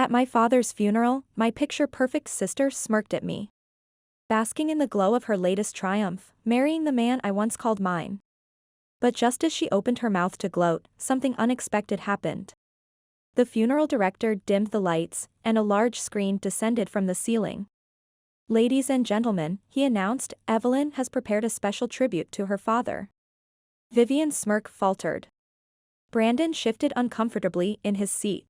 At my father's funeral, my picture-perfect sister smirked at me, basking in the glow of her latest triumph, marrying the man I once called mine. But just as she opened her mouth to gloat, something unexpected happened. The funeral director dimmed the lights, and a large screen descended from the ceiling. "Ladies and gentlemen," he announced, "Evelyn has prepared a special tribute to her father." Vivian's smirk faltered. Brandon shifted uncomfortably in his seat.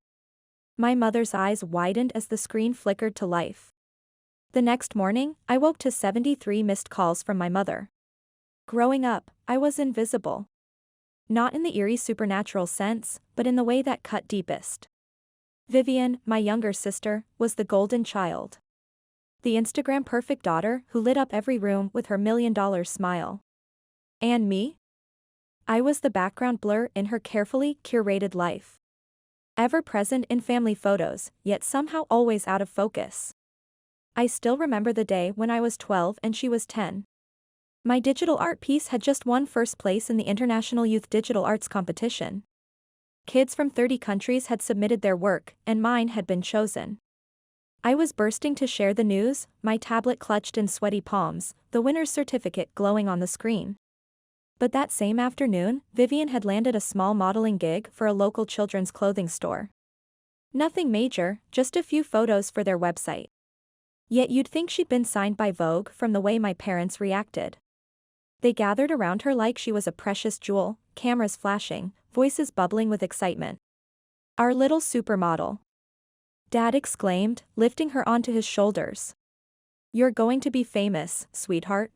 My mother's eyes widened as the screen flickered to life. The next morning, I woke to 73 missed calls from my mother. Growing up, I was invisible. Not in the eerie supernatural sense, but in the way that cut deepest. Vivian, my younger sister, was the golden child. The Instagram-perfect daughter who lit up every room with her $1,000,000 smile. And me? I was the background blur in her carefully curated life. Ever present in family photos, yet somehow always out of focus. I still remember the day when I was 12 and she was 10. My digital art piece had just won first place in the International Youth Digital Arts Competition. Kids from 30 countries had submitted their work, and mine had been chosen. I was bursting to share the news, my tablet clutched in sweaty palms, the winner's certificate glowing on the screen. But that same afternoon, Vivian had landed a small modeling gig for a local children's clothing store. Nothing major, just a few photos for their website. Yet you'd think she'd been signed by Vogue from the way my parents reacted. They gathered around her like she was a precious jewel, cameras flashing, voices bubbling with excitement. "Our little supermodel," Dad exclaimed, lifting her onto his shoulders. "You're going to be famous, sweetheart."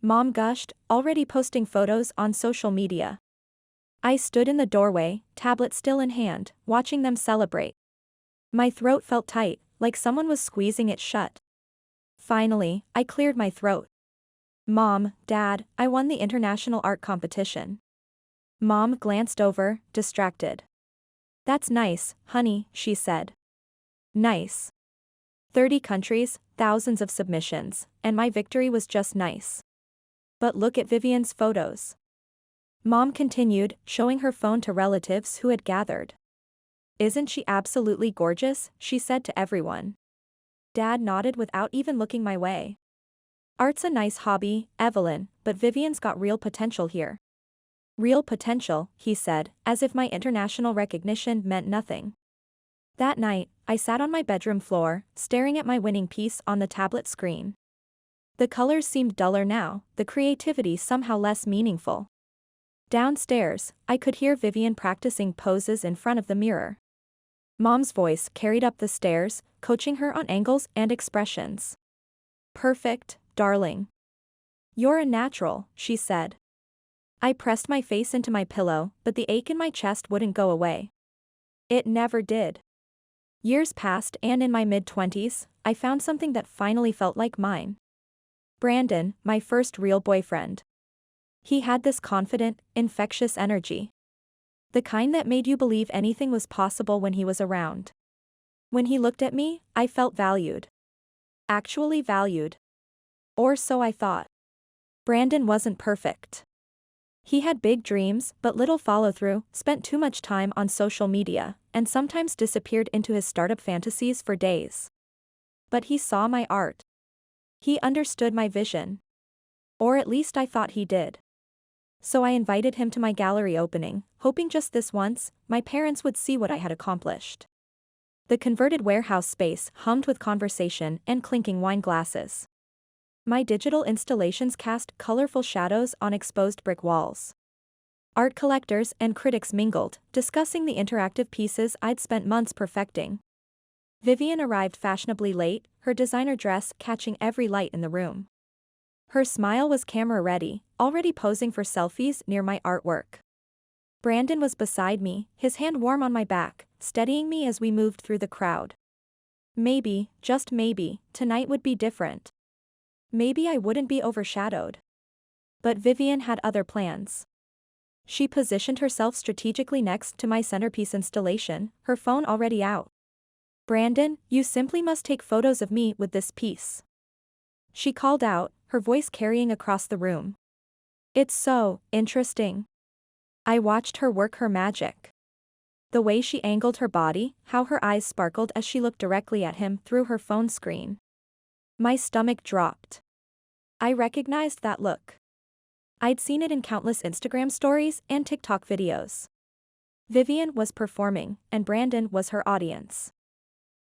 Mom gushed, already posting photos on social media. I stood in the doorway, tablet still in hand, watching them celebrate. My throat felt tight, like someone was squeezing it shut. Finally, I cleared my throat. "Mom, Dad, I won the international art competition." Mom glanced over, distracted. "That's nice, honey," she said. Nice. 30 countries, thousands of submissions, and my victory was just nice. But look at Vivian's photos. Mom continued, showing her phone to relatives who had gathered. "Isn't she absolutely gorgeous?" she said to everyone. Dad nodded without even looking my way. "Art's a nice hobby, Evelyn, but Vivian's got real potential here." "Real potential," he said, as if my international recognition meant nothing. That night, I sat on my bedroom floor, staring at my winning piece on the tablet screen. The colors seemed duller now, the creativity somehow less meaningful. Downstairs, I could hear Vivian practicing poses in front of the mirror. Mom's voice carried up the stairs, coaching her on angles and expressions. "Perfect, darling. You're a natural," she said. I pressed my face into my pillow, but the ache in my chest wouldn't go away. It never did. Years passed and in my mid-20s, I found something that finally felt like mine. Brandon, my first real boyfriend. He had this confident, infectious energy. The kind that made you believe anything was possible when he was around. When he looked at me, I felt valued. Actually valued. Or so I thought. Brandon wasn't perfect. He had big dreams but little follow-through, spent too much time on social media, and sometimes disappeared into his startup fantasies for days. But he saw my art. He understood my vision. Or at least I thought he did. So I invited him to my gallery opening, hoping just this once, my parents would see what I had accomplished. The converted warehouse space hummed with conversation and clinking wine glasses. My digital installations cast colorful shadows on exposed brick walls. Art collectors and critics mingled, discussing the interactive pieces I'd spent months perfecting. Vivian arrived fashionably late, her designer dress catching every light in the room. Her smile was camera-ready, already posing for selfies near my artwork. Brandon was beside me, his hand warm on my back, steadying me as we moved through the crowd. Maybe, just maybe, tonight would be different. Maybe I wouldn't be overshadowed. But Vivian had other plans. She positioned herself strategically next to my centerpiece installation, her phone already out. "Brandon, you simply must take photos of me with this piece," she called out, her voice carrying across the room. "It's so interesting." I watched her work her magic. The way she angled her body, how her eyes sparkled as she looked directly at him through her phone screen. My stomach dropped. I recognized that look. I'd seen it in countless Instagram stories and TikTok videos. Vivian was performing, and Brandon was her audience.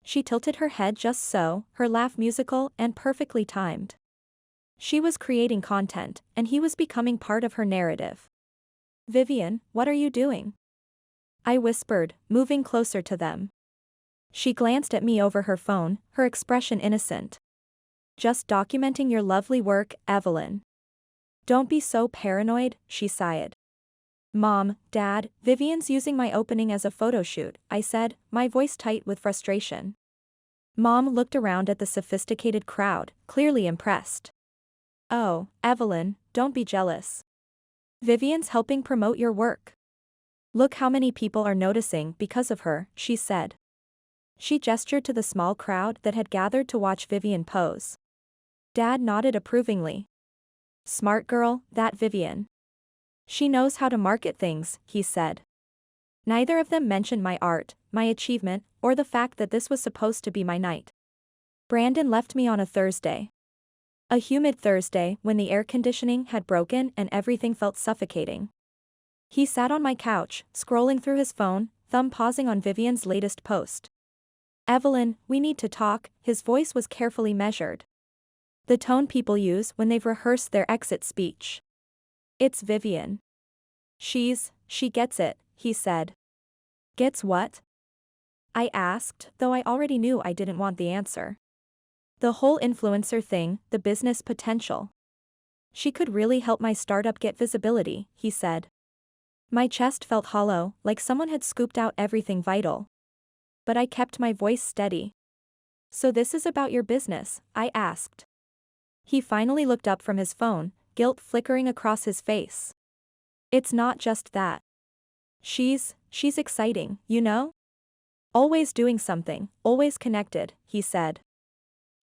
She tilted her head just so, her laugh musical and perfectly timed. She was creating content, and he was becoming part of her narrative. "Vivian, what are you doing?" I whispered, moving closer to them. She glanced at me over her phone, her expression innocent. "Just documenting your lovely work, Evelyn." "Don't be so paranoid," she sighed. "Mom, Dad, Vivian's using my opening as a photo shoot," I said, my voice tight with frustration. Mom looked around at the sophisticated crowd, clearly impressed. "Oh, Evelyn, don't be jealous. Vivian's helping promote your work. Look how many people are noticing because of her," she said. She gestured to the small crowd that had gathered to watch Vivian pose. Dad nodded approvingly. "Smart girl, that Vivian. She knows how to market things," he said. Neither of them mentioned my art, my achievement, or the fact that this was supposed to be my night. Brandon left me on a Thursday. A humid Thursday when the air conditioning had broken and everything felt suffocating. He sat on my couch, scrolling through his phone, thumb pausing on Vivian's latest post. "Evelyn, we need to talk," his voice was carefully measured. The tone people use when they've rehearsed their exit speech. "It's Vivian. She gets it," he said. "Gets what?" I asked, though I already knew I didn't want the answer. "The whole influencer thing, the business potential. She could really help my startup get visibility," he said. My chest felt hollow, like someone had scooped out everything vital. But I kept my voice steady. "So this is about your business?" I asked. He finally looked up from his phone, guilt flickering across his face. "It's not just that. She's exciting, you know? Always doing something, always connected," he said.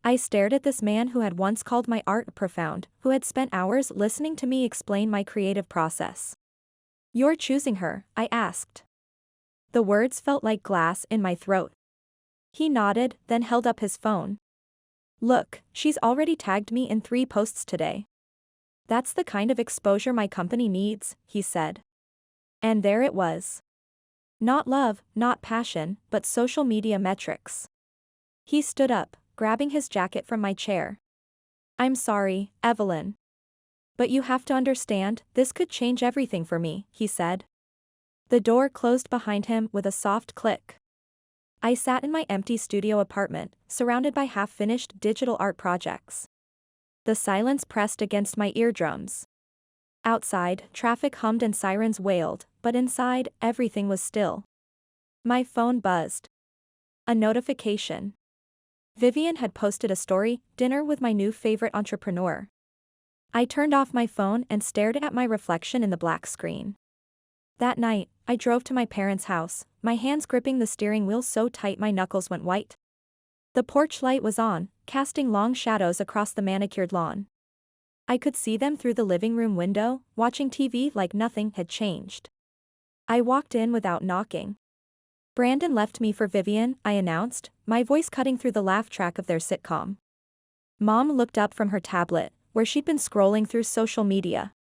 I stared at this man who had once called my art profound, who had spent hours listening to me explain my creative process. "You're choosing her?" I asked. The words felt like glass in my throat. He nodded, then held up his phone. "Look, she's already tagged me in 3 posts today. That's the kind of exposure my company needs," he said. And there it was. Not love, not passion, but social media metrics. He stood up, grabbing his jacket from my chair. "I'm sorry, Evelyn. But you have to understand, this could change everything for me," he said. The door closed behind him with a soft click. I sat in my empty studio apartment, surrounded by half-finished digital art projects. The silence pressed against my eardrums. Outside, traffic hummed and sirens wailed, but inside, everything was still. My phone buzzed. A notification. Vivian had posted a story, "Dinner with my new favorite entrepreneur." I turned off my phone and stared at my reflection in the black screen. That night, I drove to my parents' house, my hands gripping the steering wheel so tight my knuckles went white. The porch light was on, casting long shadows across the manicured lawn. I could see them through the living room window, watching TV like nothing had changed. I walked in without knocking. "Brandon left me for Vivian," I announced, my voice cutting through the laugh track of their sitcom. Mom looked up from her tablet, where she'd been scrolling through social media.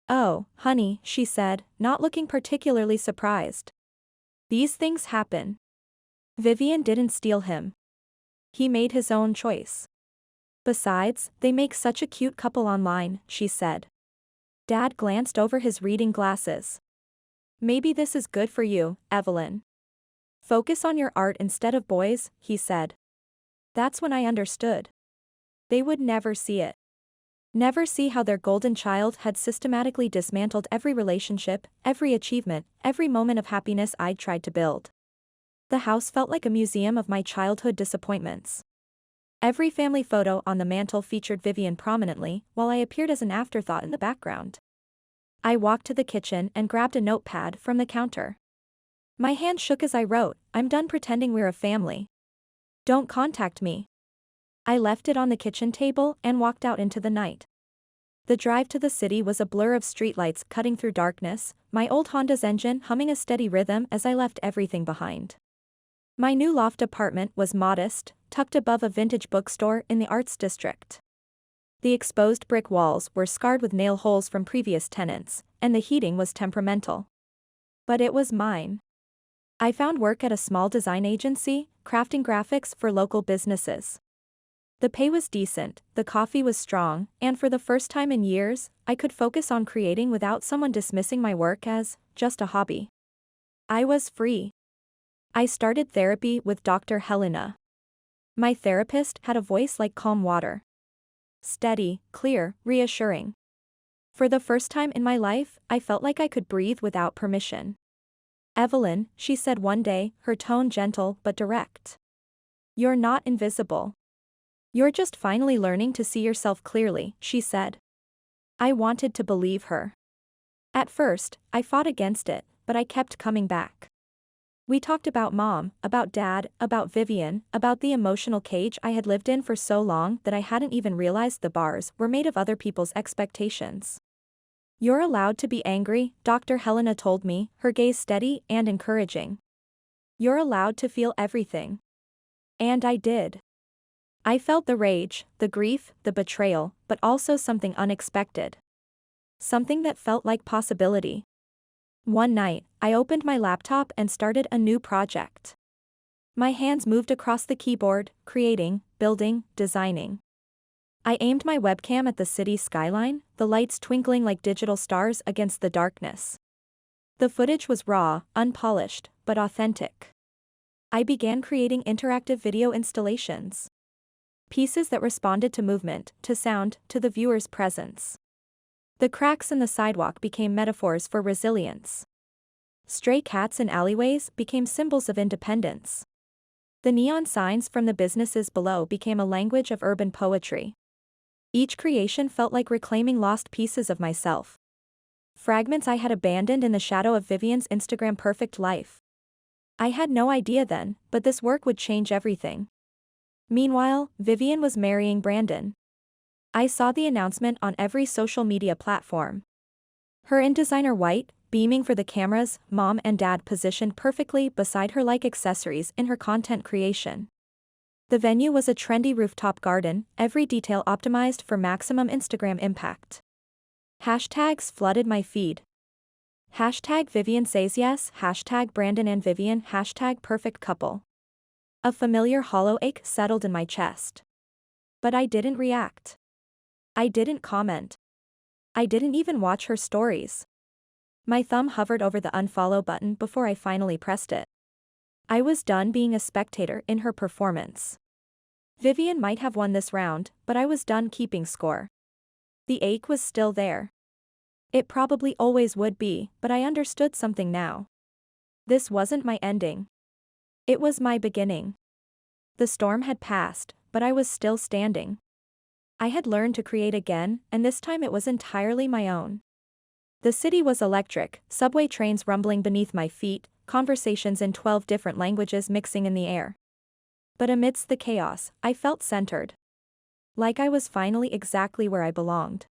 "Oh, honey," she said, not looking particularly surprised. "These things happen. Vivian didn't steal him. He made his own choice. Besides, they make such a cute couple online," she said. Dad glanced over his reading glasses. "Maybe this is good for you, Evelyn. Focus on your art instead of boys," he said. That's when I understood. They would never see it. Never see how their golden child had systematically dismantled every relationship, every achievement, every moment of happiness I'd tried to build. The house felt like a museum of my childhood disappointments. Every family photo on the mantel featured Vivian prominently, while I appeared as an afterthought in the background. I walked to the kitchen and grabbed a notepad from the counter. My hand shook as I wrote, "I'm done pretending we're a family. Don't contact me." I left it on the kitchen table and walked out into the night. The drive to the city was a blur of streetlights cutting through darkness, my old Honda's engine humming a steady rhythm as I left everything behind. My new loft apartment was modest, tucked above a vintage bookstore in the arts district. The exposed brick walls were scarred with nail holes from previous tenants, and the heating was temperamental. But it was mine. I found work at a small design agency, crafting graphics for local businesses. The pay was decent, the coffee was strong, and for the first time in years, I could focus on creating without someone dismissing my work as just a hobby. I was free. I started therapy with Dr. Helena. My therapist had a voice like calm water. Steady, clear, reassuring. For the first time in my life, I felt like I could breathe without permission. "Evelyn," she said one day, her tone gentle but direct. "You're not invisible. You're just finally learning to see yourself clearly," she said. I wanted to believe her. At first, I fought against it, but I kept coming back. We talked about mom, about dad, about Vivian, about the emotional cage I had lived in for so long that I hadn't even realized the bars were made of other people's expectations. "You're allowed to be angry," Dr. Helena told me, her gaze steady and encouraging. "You're allowed to feel everything." And I did. I felt the rage, the grief, the betrayal, but also something unexpected. Something that felt like possibility. One night, I opened my laptop and started a new project. My hands moved across the keyboard, creating, building, designing. I aimed my webcam at the city skyline, the lights twinkling like digital stars against the darkness. The footage was raw, unpolished, but authentic. I began creating interactive video installations. Pieces that responded to movement, to sound, to the viewer's presence. The cracks in the sidewalk became metaphors for resilience. Stray cats in alleyways became symbols of independence. The neon signs from the businesses below became a language of urban poetry. Each creation felt like reclaiming lost pieces of myself. Fragments I had abandoned in the shadow of Vivian's Instagram perfect life. I had no idea then, but this work would change everything. Meanwhile, Vivian was marrying Brandon. I saw the announcement on every social media platform. Her in designer white, beaming for the cameras, mom and dad positioned perfectly beside her like accessories in her content creation. The venue was a trendy rooftop garden, every detail optimized for maximum Instagram impact. Hashtags flooded my feed. Hashtag Vivian says yes, hashtag Brandon and Vivian, hashtag perfect couple. A familiar hollow ache settled in my chest. But I didn't react. I didn't comment. I didn't even watch her stories. My thumb hovered over the unfollow button before I finally pressed it. I was done being a spectator in her performance. Vivian might have won this round, but I was done keeping score. The ache was still there. It probably always would be, but I understood something now. This wasn't my ending. It was my beginning. The storm had passed, but I was still standing. I had learned to create again, and this time it was entirely my own. The city was electric, subway trains rumbling beneath my feet, conversations in 12 different languages mixing in the air. But amidst the chaos, I felt centered. Like I was finally exactly where I belonged.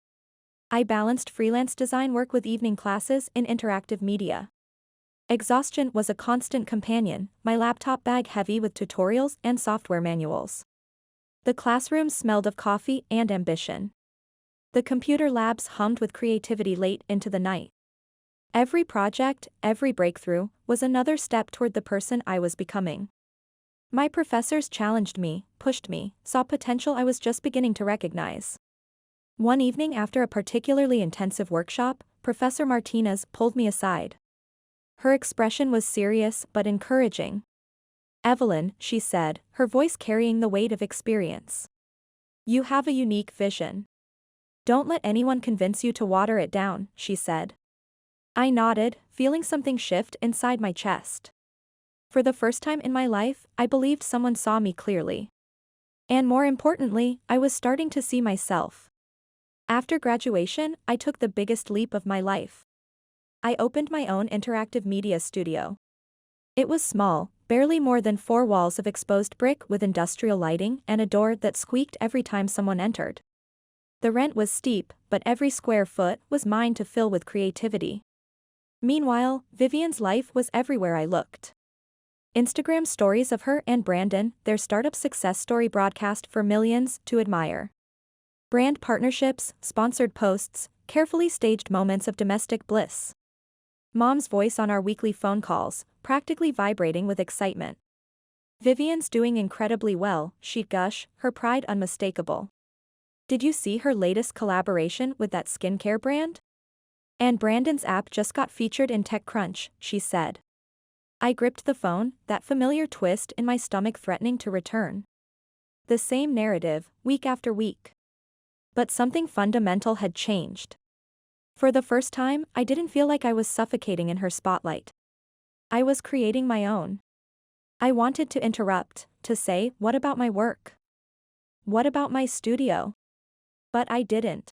I balanced freelance design work with evening classes in interactive media. Exhaustion was a constant companion, my laptop bag heavy with tutorials and software manuals. The classroom smelled of coffee and ambition. The computer labs hummed with creativity late into the night. Every project, every breakthrough, was another step toward the person I was becoming. My professors challenged me, pushed me, saw potential I was just beginning to recognize. One evening after a particularly intensive workshop, Professor Martinez pulled me aside. Her expression was serious but encouraging. "Evelyn," she said, her voice carrying the weight of experience. "You have a unique vision. Don't let anyone convince you to water it down," she said. I nodded, feeling something shift inside my chest. For the first time in my life, I believed someone saw me clearly. And more importantly, I was starting to see myself. After graduation, I took the biggest leap of my life. I opened my own interactive media studio. It was small, barely more than 4 walls of exposed brick with industrial lighting and a door that squeaked every time someone entered. The rent was steep, but every square foot was mine to fill with creativity. Meanwhile, Vivian's life was everywhere I looked. Instagram stories of her and Brandon, their startup success story broadcast for millions to admire. Brand partnerships, sponsored posts, carefully staged moments of domestic bliss. Mom's voice on our weekly phone calls, practically vibrating with excitement. Vivian's doing incredibly well, she'd gush, her pride unmistakable. Did you see her latest collaboration with that skincare brand? And Brandon's app just got featured in TechCrunch, she said. I gripped the phone, that familiar twist in my stomach threatening to return. The same narrative, week after week. But something fundamental had changed. For the first time, I didn't feel like I was suffocating in her spotlight. I was creating my own. I wanted to interrupt, to say, what about my work? What about my studio? But I didn't.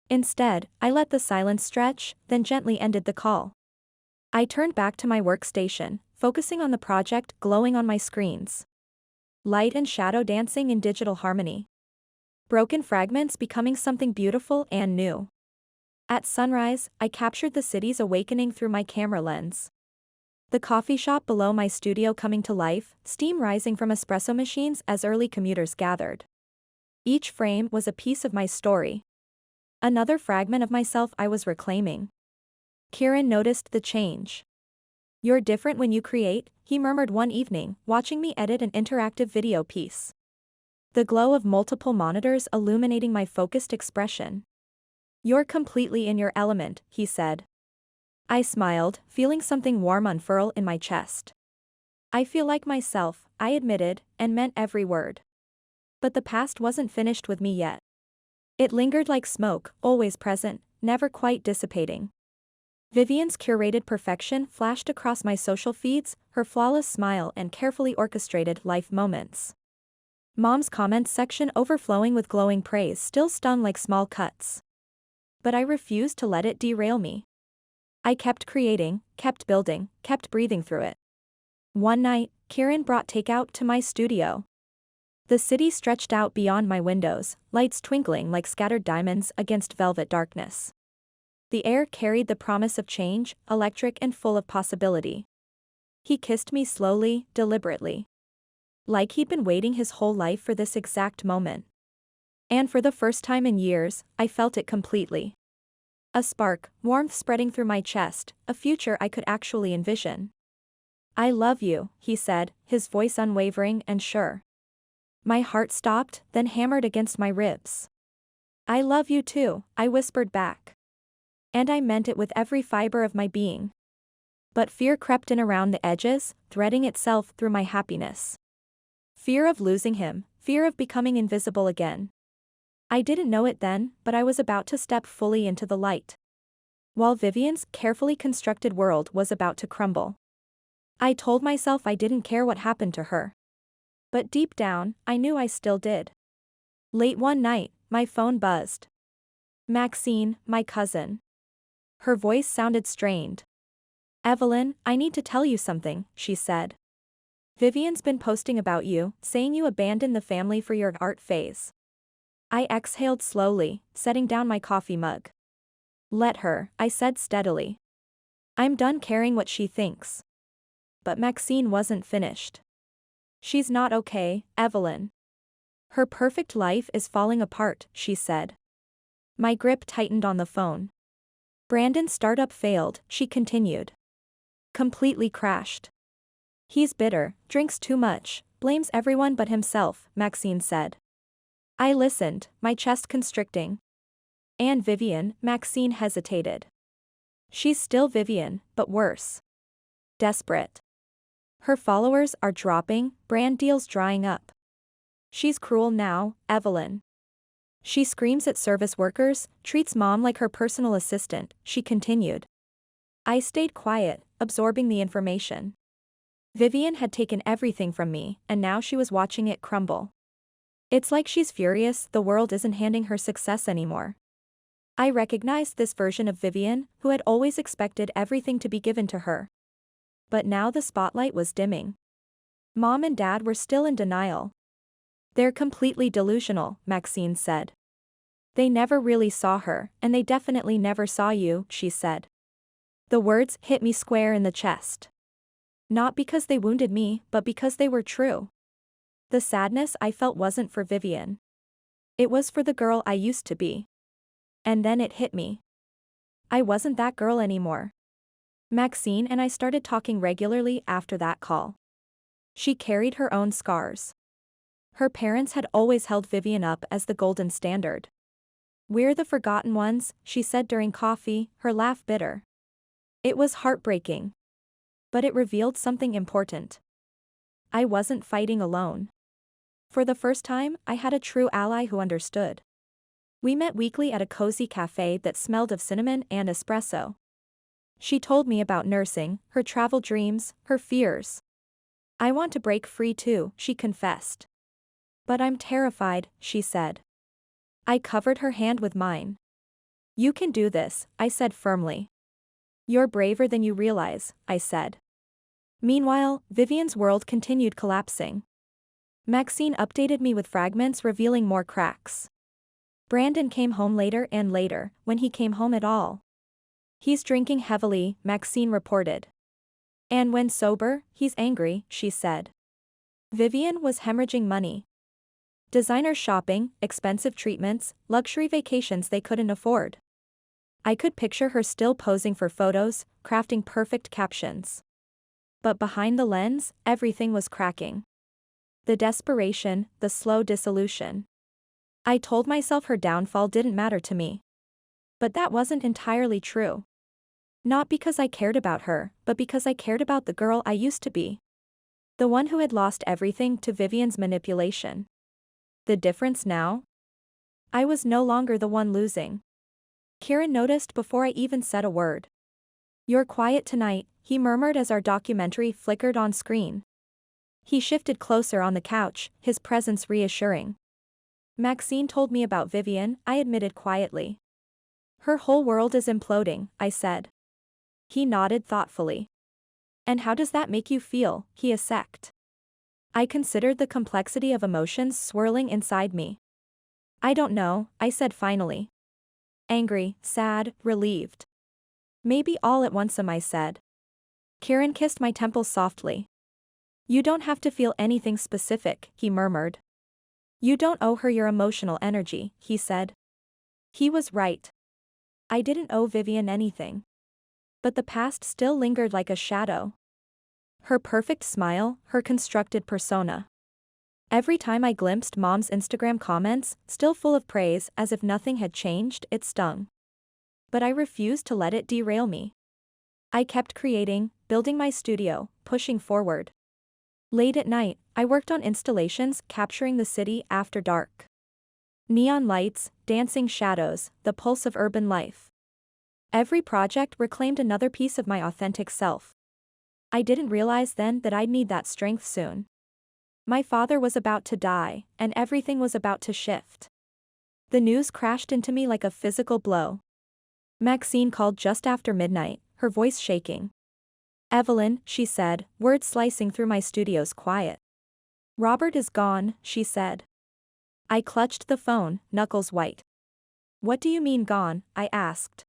Instead, I let the silence stretch, then gently ended the call. I turned back to my workstation, focusing on the project glowing on my screens. Light and shadow dancing in digital harmony. Broken fragments becoming something beautiful and new. At sunrise, I captured the city's awakening through my camera lens. The coffee shop below my studio coming to life, steam rising from espresso machines as early commuters gathered. Each frame was a piece of my story. Another fragment of myself I was reclaiming. Kieran noticed the change. You're different when you create, he murmured one evening, watching me edit an interactive video piece. The glow of multiple monitors illuminating my focused expression. You're completely in your element, he said. I smiled, feeling something warm unfurl in my chest. I feel like myself, I admitted, and meant every word. But the past wasn't finished with me yet. It lingered like smoke, always present, never quite dissipating. Vivian's curated perfection flashed across my social feeds, her flawless smile and carefully orchestrated life moments. Mom's comments section overflowing with glowing praise still stung like small cuts. But I refused to let it derail me. I kept creating, kept building, kept breathing through it. One night, Kieran brought takeout to my studio. The city stretched out beyond my windows, lights twinkling like scattered diamonds against velvet darkness. The air carried the promise of change, electric and full of possibility. He kissed me slowly, deliberately. Like he'd been waiting his whole life for this exact moment. And for the first time in years, I felt it completely. A spark, warmth spreading through my chest, a future I could actually envision. I love you, he said, his voice unwavering and sure. My heart stopped, then hammered against my ribs. I love you too, I whispered back. And I meant it with every fiber of my being. But fear crept in around the edges, threading itself through my happiness. Fear of losing him, fear of becoming invisible again. I didn't know it then, but I was about to step fully into the light. While Vivian's carefully constructed world was about to crumble. I told myself I didn't care what happened to her. But deep down, I knew I still did. Late one night, my phone buzzed. Maxine, my cousin. Her voice sounded strained. Evelyn, I need to tell you something, she said. Vivian's been posting about you, saying you abandoned the family for your art phase. I exhaled slowly, setting down my coffee mug. Let her, I said steadily. I'm done caring what she thinks. But Maxine wasn't finished. She's not okay, Evelyn. Her perfect life is falling apart, she said. My grip tightened on the phone. Brandon's startup failed, she continued. Completely crashed. He's bitter, drinks too much, blames everyone but himself, Maxine said. I listened, my chest constricting. And Vivian, Maxine hesitated. She's still Vivian, but worse. Desperate. Her followers are dropping, brand deals drying up. She's cruel now, Evelyn. She screams at service workers, treats mom like her personal assistant, she continued. I stayed quiet, absorbing the information. Vivian had taken everything from me, and now she was watching it crumble. It's like she's furious the world isn't handing her success anymore. I recognized this version of Vivian, who had always expected everything to be given to her. But now the spotlight was dimming. Mom and Dad were still in denial. They're completely delusional, Maxine said. They never really saw her, and they definitely never saw you, she said. The words hit me square in the chest. Not because they wounded me, but because they were true. The sadness I felt wasn't for Vivian. It was for the girl I used to be. And then it hit me. I wasn't that girl anymore. Maxine and I started talking regularly after that call. She carried her own scars. Her parents had always held Vivian up as the golden standard. "We're the forgotten ones," she said during coffee, her laugh bitter. It was heartbreaking. But it revealed something important. I wasn't fighting alone. For the first time, I had a true ally who understood. We met weekly at a cozy cafe that smelled of cinnamon and espresso. She told me about nursing, her travel dreams, her fears. "I want to break free too," she confessed. "But I'm terrified," she said. I covered her hand with mine. "You can do this," I said firmly. "You're braver than you realize," I said. Meanwhile, Vivian's world continued collapsing. Maxine updated me with fragments revealing more cracks. Brandon came home later and later, when he came home at all. "He's drinking heavily," Maxine reported. "And when sober, he's angry," she said. Vivian was hemorrhaging money. Designer shopping, expensive treatments, luxury vacations they couldn't afford. I could picture her still posing for photos, crafting perfect captions. But behind the lens, everything was cracking. The desperation, the slow dissolution. I told myself her downfall didn't matter to me. But that wasn't entirely true. Not because I cared about her, but because I cared about the girl I used to be. The one who had lost everything to Vivian's manipulation. The difference now? I was no longer the one losing. Kieran noticed before I even said a word. "You're quiet tonight," he murmured as our documentary flickered on screen. He shifted closer on the couch, his presence reassuring. "Maxine told me about Vivian," I admitted quietly. "Her whole world is imploding," I said. He nodded thoughtfully. "And how does that make you feel?" he assected. I considered the complexity of emotions swirling inside me. "I don't know," I said finally. "Angry, sad, relieved. Maybe all at once," I said. Kieran kissed my temples softly. "You don't have to feel anything specific," he murmured. "You don't owe her your emotional energy," he said. He was right. I didn't owe Vivian anything. But the past still lingered like a shadow. Her perfect smile, her constructed persona. Every time I glimpsed Mom's Instagram comments, still full of praise as if nothing had changed, it stung. But I refused to let it derail me. I kept creating, building my studio, pushing forward. Late at night, I worked on installations capturing the city after dark. Neon lights, dancing shadows, the pulse of urban life. Every project reclaimed another piece of my authentic self. I didn't realize then that I'd need that strength soon. My father was about to die, and everything was about to shift. The news crashed into me like a physical blow. Maxine called just after midnight, her voice shaking. "Evelyn," she said, words slicing through my studio's quiet. "Robert is gone," she said. I clutched the phone, knuckles white. "What do you mean gone?" I asked.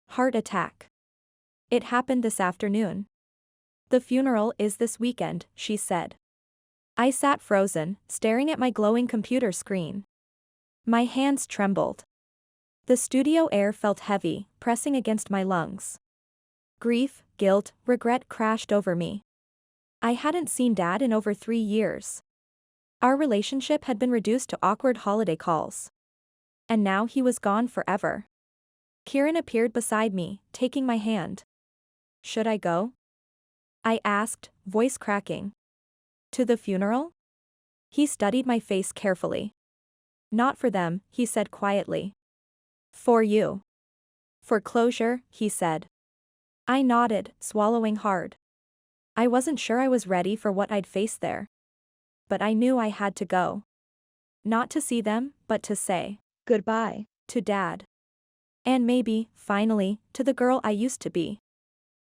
"Heart attack. It happened this afternoon." "The funeral is this weekend," she said. I sat frozen, staring at my glowing computer screen. My hands trembled. The studio air felt heavy, pressing against my lungs. Grief, guilt, regret crashed over me. I hadn't seen Dad in over 3 years. Our relationship had been reduced to awkward holiday calls. And now he was gone forever. Kieran appeared beside me, taking my hand. "Should I go?" I asked, voice cracking. "To the funeral?" He studied my face carefully. "Not for them," he said quietly. "For you." "For closure," he said. I nodded, swallowing hard. I wasn't sure I was ready for what I'd face there. But I knew I had to go. Not to see them, but to say goodbye to Dad. And maybe, finally, to the girl I used to be.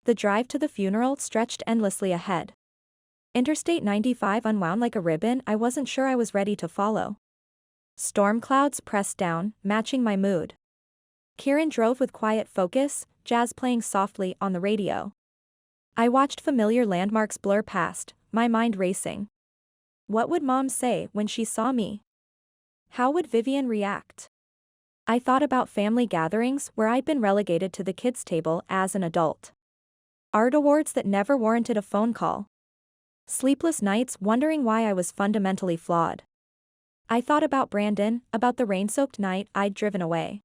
The drive to the funeral stretched endlessly ahead. Interstate 95 unwound like a ribbon I wasn't sure I was ready to follow. Storm clouds pressed down, matching my mood. Kieran drove with quiet focus, jazz playing softly on the radio. I watched familiar landmarks blur past, my mind racing. What would Mom say when she saw me? How would Vivian react? I thought about family gatherings where I'd been relegated to the kids' table as an adult. Art awards that never warranted a phone call. Sleepless nights wondering why I was fundamentally flawed. I thought about Brandon, about the rain-soaked night I'd driven away.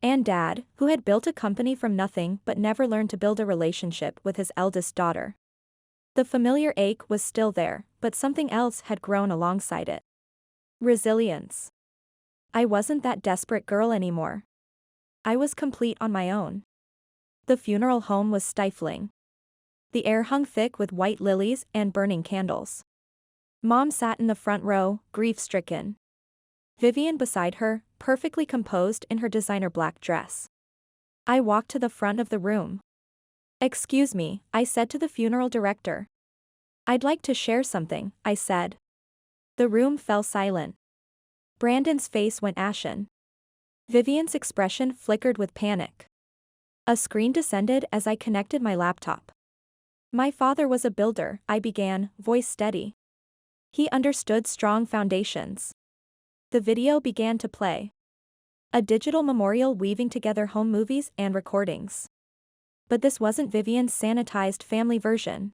And Dad, who had built a company from nothing but never learned to build a relationship with his eldest daughter. The familiar ache was still there, but something else had grown alongside it. Resilience. I wasn't that desperate girl anymore. I was complete on my own. The funeral home was stifling. The air hung thick with white lilies and burning candles. Mom sat in the front row, grief-stricken. Vivian beside her, perfectly composed in her designer black dress. I walked to the front of the room. "Excuse me," I said to the funeral director. "I'd like to share something," I said. The room fell silent. Brandon's face went ashen. Vivian's expression flickered with panic. A screen descended as I connected my laptop. "My father was a builder," I began, voice steady. "He understood strong foundations." The video began to play. A digital memorial weaving together home movies and recordings. But this wasn't Vivian's sanitized family version.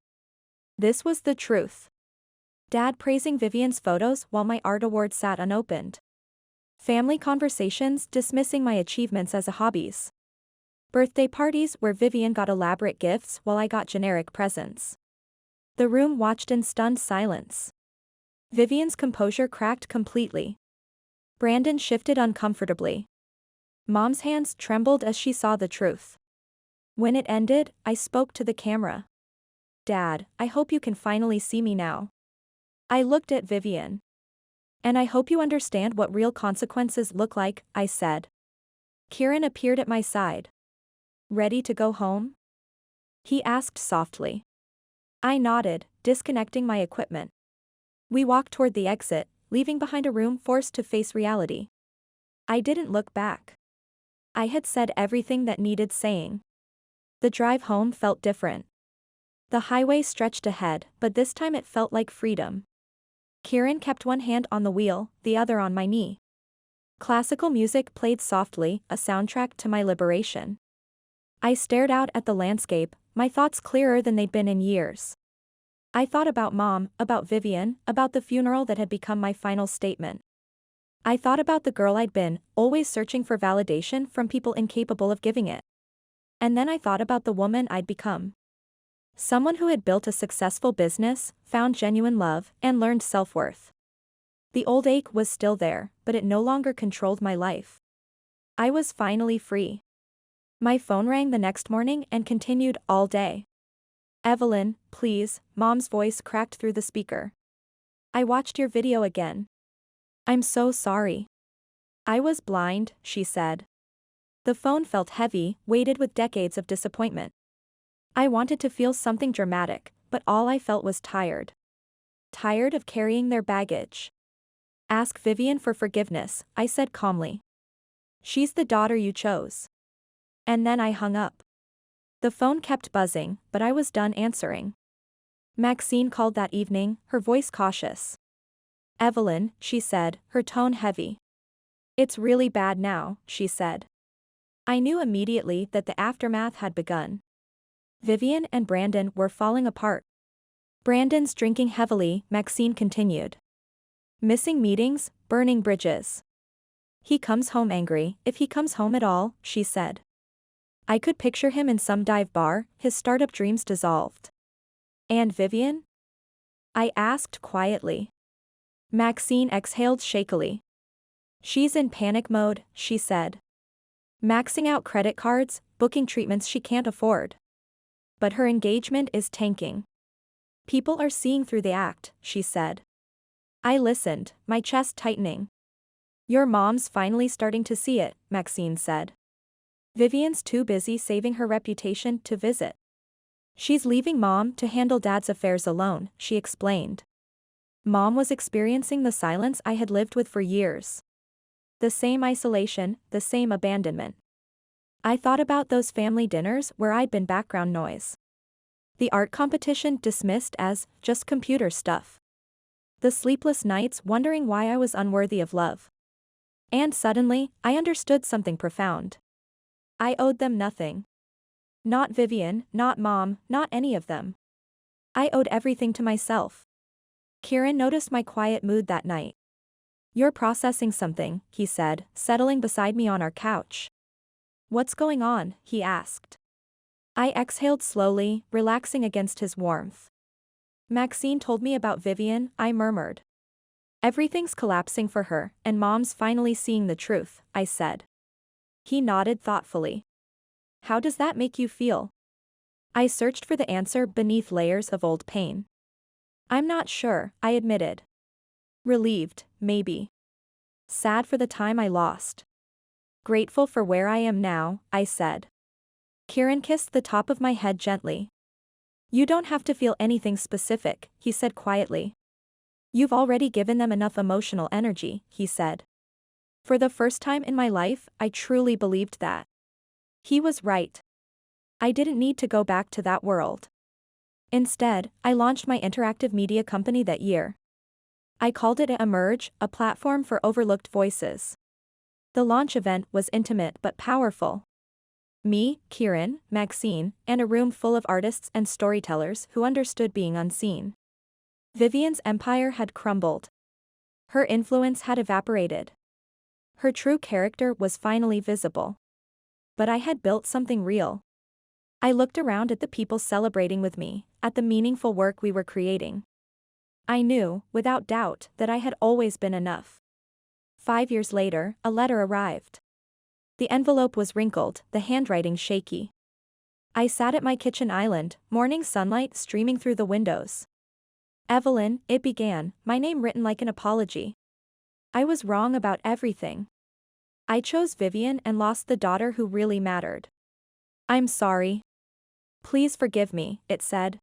This was the truth. Dad praising Vivian's photos while my art award sat unopened. Family conversations dismissing my achievements as hobbies. Birthday parties where Vivian got elaborate gifts while I got generic presents. The room watched in stunned silence. Vivian's composure cracked completely. Brandon shifted uncomfortably. Mom's hands trembled as she saw the truth. When it ended, I spoke to the camera. "Dad, I hope you can finally see me now." I looked at Vivian. "And I hope you understand what real consequences look like," I said. Kieran appeared at my side. "Ready to go home?" he asked softly. I nodded, disconnecting my equipment. We walked toward the exit, leaving behind a room forced to face reality. I didn't look back. I had said everything that needed saying. The drive home felt different. The highway stretched ahead, but this time it felt like freedom. Kieran kept one hand on the wheel, the other on my knee. Classical music played softly, a soundtrack to my liberation. I stared out at the landscape, my thoughts clearer than they'd been in years. I thought about Mom, about Vivian, about the funeral that had become my final statement. I thought about the girl I'd been, always searching for validation from people incapable of giving it. And then I thought about the woman I'd become. Someone who had built a successful business, found genuine love, and learned self-worth. The old ache was still there, but it no longer controlled my life. I was finally free. My phone rang the next morning and continued all day. "Evelyn, please," Mom's voice cracked through the speaker. "I watched your video again. I'm so sorry." "I was blind," she said. The phone felt heavy, weighted with decades of disappointment. I wanted to feel something dramatic, but all I felt was tired. Tired of carrying their baggage. "Ask Vivian for forgiveness," I said calmly. "She's the daughter you chose." And then I hung up. The phone kept buzzing, but I was done answering. Maxine called that evening, her voice cautious. "Evelyn," she said, her tone heavy. "It's really bad now," she said. I knew immediately that the aftermath had begun. Vivian and Brandon were falling apart. "Brandon's drinking heavily," Maxine continued. "Missing meetings, burning bridges. He comes home angry, if he comes home at all," she said. I could picture him in some dive bar, his startup dreams dissolved. "And Vivian?" I asked quietly. Maxine exhaled shakily. "She's in panic mode," she said. "Maxing out credit cards, booking treatments she can't afford. But her engagement is tanking. People are seeing through the act," she said. I listened, my chest tightening. "Your mom's finally starting to see it," Maxine said. "Vivian's too busy saving her reputation to visit. She's leaving Mom to handle Dad's affairs alone," she explained. Mom was experiencing the silence I had lived with for years. The same isolation, the same abandonment. I thought about those family dinners where I'd been background noise. The art competition dismissed as just computer stuff. The sleepless nights wondering why I was unworthy of love. And suddenly, I understood something profound. I owed them nothing. Not Vivian, not Mom, not any of them. I owed everything to myself. Kieran noticed my quiet mood that night. "You're processing something," he said, settling beside me on our couch. "What's going on?" he asked. I exhaled slowly, relaxing against his warmth. "Maxine told me about Vivian," I murmured. "Everything's collapsing for her, and Mom's finally seeing the truth," I said. He nodded thoughtfully. "How does that make you feel?" I searched for the answer beneath layers of old pain. "I'm not sure," I admitted. "Relieved, maybe. Sad for the time I lost. Grateful for where I am now," I said. Kieran kissed the top of my head gently. "You don't have to feel anything specific," he said quietly. "You've already given them enough emotional energy," he said. For the first time in my life, I truly believed that. He was right. I didn't need to go back to that world. Instead, I launched my interactive media company that year. I called it Emerge, a platform for overlooked voices. The launch event was intimate but powerful. Me, Kieran, Maxine, and a room full of artists and storytellers who understood being unseen. Vivian's empire had crumbled. Her influence had evaporated. Her true character was finally visible. But I had built something real. I looked around at the people celebrating with me, at the meaningful work we were creating. I knew, without doubt, that I had always been enough. 5 years later, a letter arrived. The envelope was wrinkled, the handwriting shaky. I sat at my kitchen island, morning sunlight streaming through the windows. "Evelyn," it began, my name written like an apology. "I was wrong about everything. I chose Vivian and lost the daughter who really mattered. I'm sorry. Please forgive me," it said.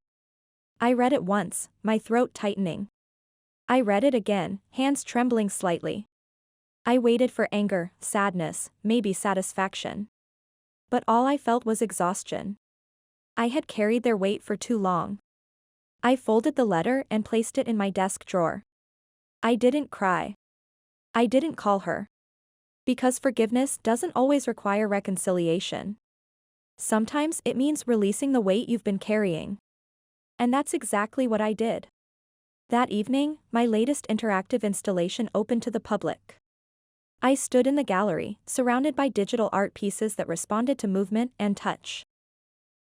I read it once, my throat tightening. I read it again, hands trembling slightly. I waited for anger, sadness, maybe satisfaction. But all I felt was exhaustion. I had carried their weight for too long. I folded the letter and placed it in my desk drawer. I didn't cry. I didn't call her. Because forgiveness doesn't always require reconciliation. Sometimes it means releasing the weight you've been carrying. And that's exactly what I did. That evening, my latest interactive installation opened to the public. I stood in the gallery, surrounded by digital art pieces that responded to movement and touch.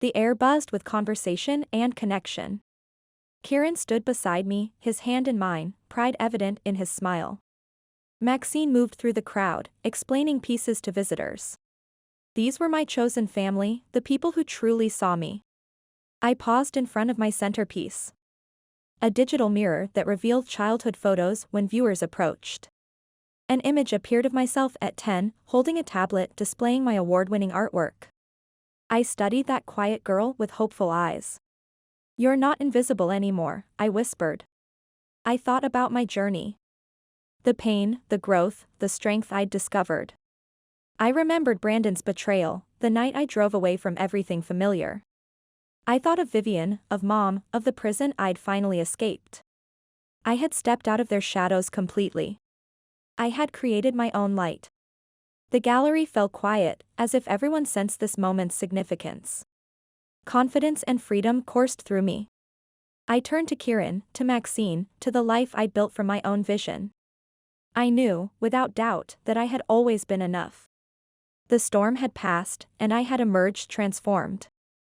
The air buzzed with conversation and connection. Kieran stood beside me, his hand in mine, pride evident in his smile. Maxine moved through the crowd, explaining pieces to visitors. These were my chosen family, the people who truly saw me. I paused in front of my centerpiece. A digital mirror that revealed childhood photos when viewers approached. An image appeared of myself at 10, holding a tablet displaying my award-winning artwork. I studied that quiet girl with hopeful eyes. "You're not invisible anymore," I whispered. I thought about my journey. The pain, the growth, the strength I'd discovered. I remembered Brandon's betrayal, the night I drove away from everything familiar. I thought of Vivian, of Mom, of the prison I'd finally escaped. I had stepped out of their shadows completely. I had created my own light. The gallery fell quiet, as if everyone sensed this moment's significance. Confidence and freedom coursed through me. I turned to Kieran, to Maxine, to the life I'd built from my own vision. I knew, without doubt, that I had always been enough. The storm had passed, and I had emerged transformed.